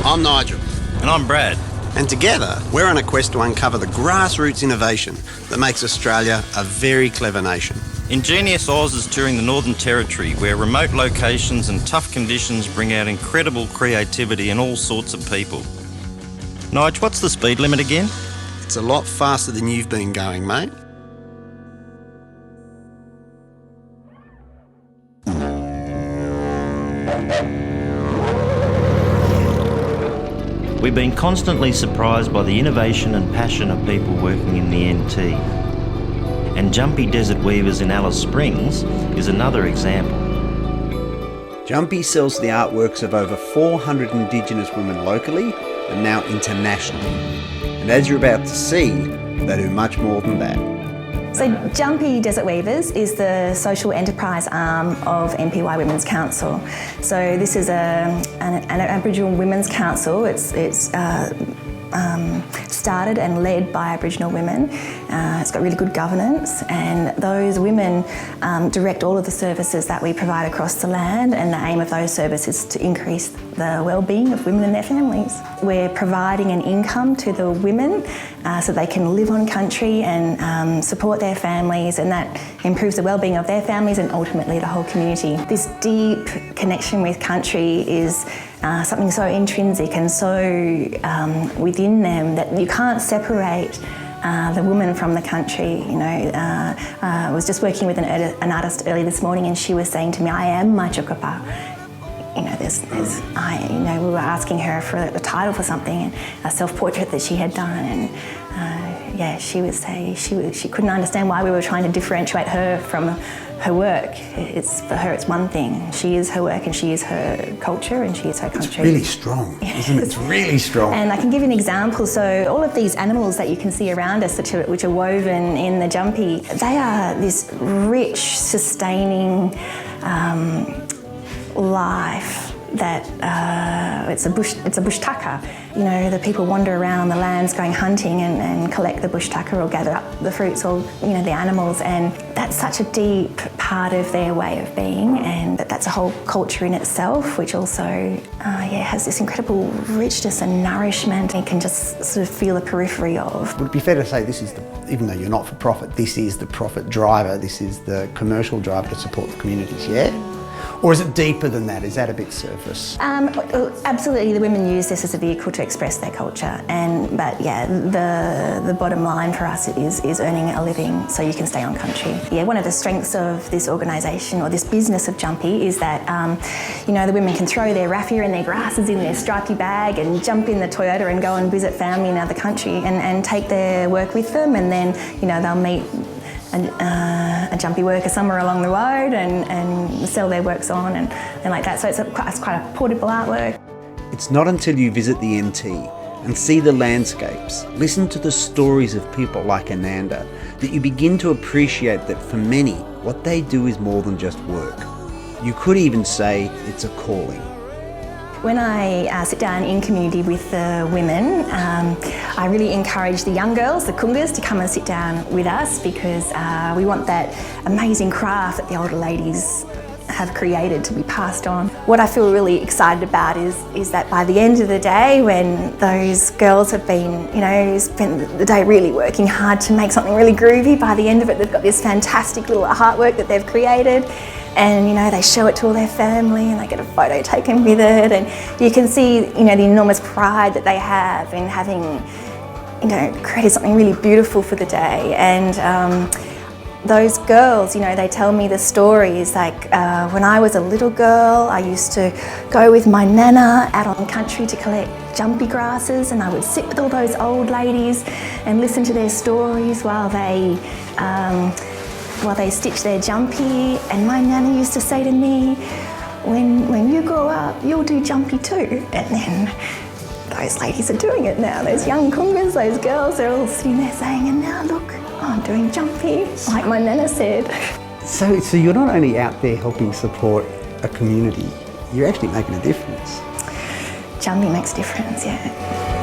I'm Nigel. And I'm Brad. And together, we're on a quest to uncover the grassroots innovation that makes Australia a very clever nation. Ingenious Oz is touring the Northern Territory, where remote locations and tough conditions bring out incredible creativity in all sorts of people. Nige, what's the speed limit again? It's a lot faster than you've been going, mate. We've been constantly surprised by the innovation and passion of people working in the NT. And Tjanpi Desert Weavers in Alice Springs is another example. Tjanpi sells the artworks of over 400 Indigenous women locally and now internationally. And as you're about to see, they do much more than that. So Tjanpi Desert Weavers is the social enterprise arm of MPY Women's Council. So this is an Aboriginal Women's Council. It's started and led by Aboriginal women. It's got really good governance, and those women direct all of the services that we provide across the land, and the aim of those services is to increase the well-being of women and their families. We're providing an income to the women so they can live on country and support their families, and that improves the well-being of their families and ultimately the whole community. This deep connection with country is something so intrinsic and so within them that you can't separate the woman from the country. You know, I was just working with an artist early this morning, and she was saying to me, "I am my chukapa." You know, we were asking her for a title for something, a self-portrait that she had done, and she would say she couldn't understand why we were trying to differentiate her from her work. For her, it's one thing. She is her work, and she is her culture, and she is her country. It's really strong, isn't it? It's really strong. And I can give you an example. So all of these animals that you can see around us, which are woven in the Tjanpi, they are this rich, sustaining life that it's a bush tucker. You know, the people wander around on the lands going hunting and collect the bush tucker or gather up the fruits or, you know, the animals, and that's such a deep part of their way of being, and that's a whole culture in itself, which also has this incredible richness and nourishment you can just sort of feel the periphery of. Would it be fair to say this is even though you're not for profit, this is the profit driver, this is the commercial driver to support the communities, yeah? Or is it deeper than that? Is that a bit surface? Absolutely, the women use this as a vehicle to express their culture, but the bottom line for us is earning a living so you can stay on country. Yeah, one of the strengths of this organisation or this business of Tjanpi is that you know, the women can throw their raffia and their grasses in their stripy bag and jump in the Toyota and go and visit family in another country and take their work with them, and then, you know, they'll meet a Tjanpi worker somewhere along the road and sell their works on and like that. So it's quite a portable artwork. It's not until you visit the NT and see the landscapes, listen to the stories of people like Ananda, that you begin to appreciate that for many, what they do is more than just work. You could even say it's a calling. When I sit down in community with the women, I really encourage the young girls, the kungas, to come and sit down with us, because we want that amazing craft that the older ladies have created to be passed on. What I feel really excited about is that by the end of the day, when those girls have been, you know, spent the day really working hard to make something really groovy, by the end of it they've got this fantastic little artwork that they've created, and, you know, they show it to all their family and they get a photo taken with it, and you can see, you know, the enormous pride that they have in having, you know, created something really beautiful for the day. And those girls, you know, they tell me the stories, like when I was a little girl, I used to go with my nana out on country to collect Tjanpi grasses, and I would sit with all those old ladies and listen to their stories while they stitch their Tjanpi, and my nana used to say to me, when you grow up, you'll do Tjanpi too. And then those ladies are doing it now. Those young kungas, those girls, they're all sitting there saying, and now look, I'm doing Tjanpi, like my nana said. So you're not only out there helping support a community, you're actually making a difference. Tjanpi makes a difference, yeah.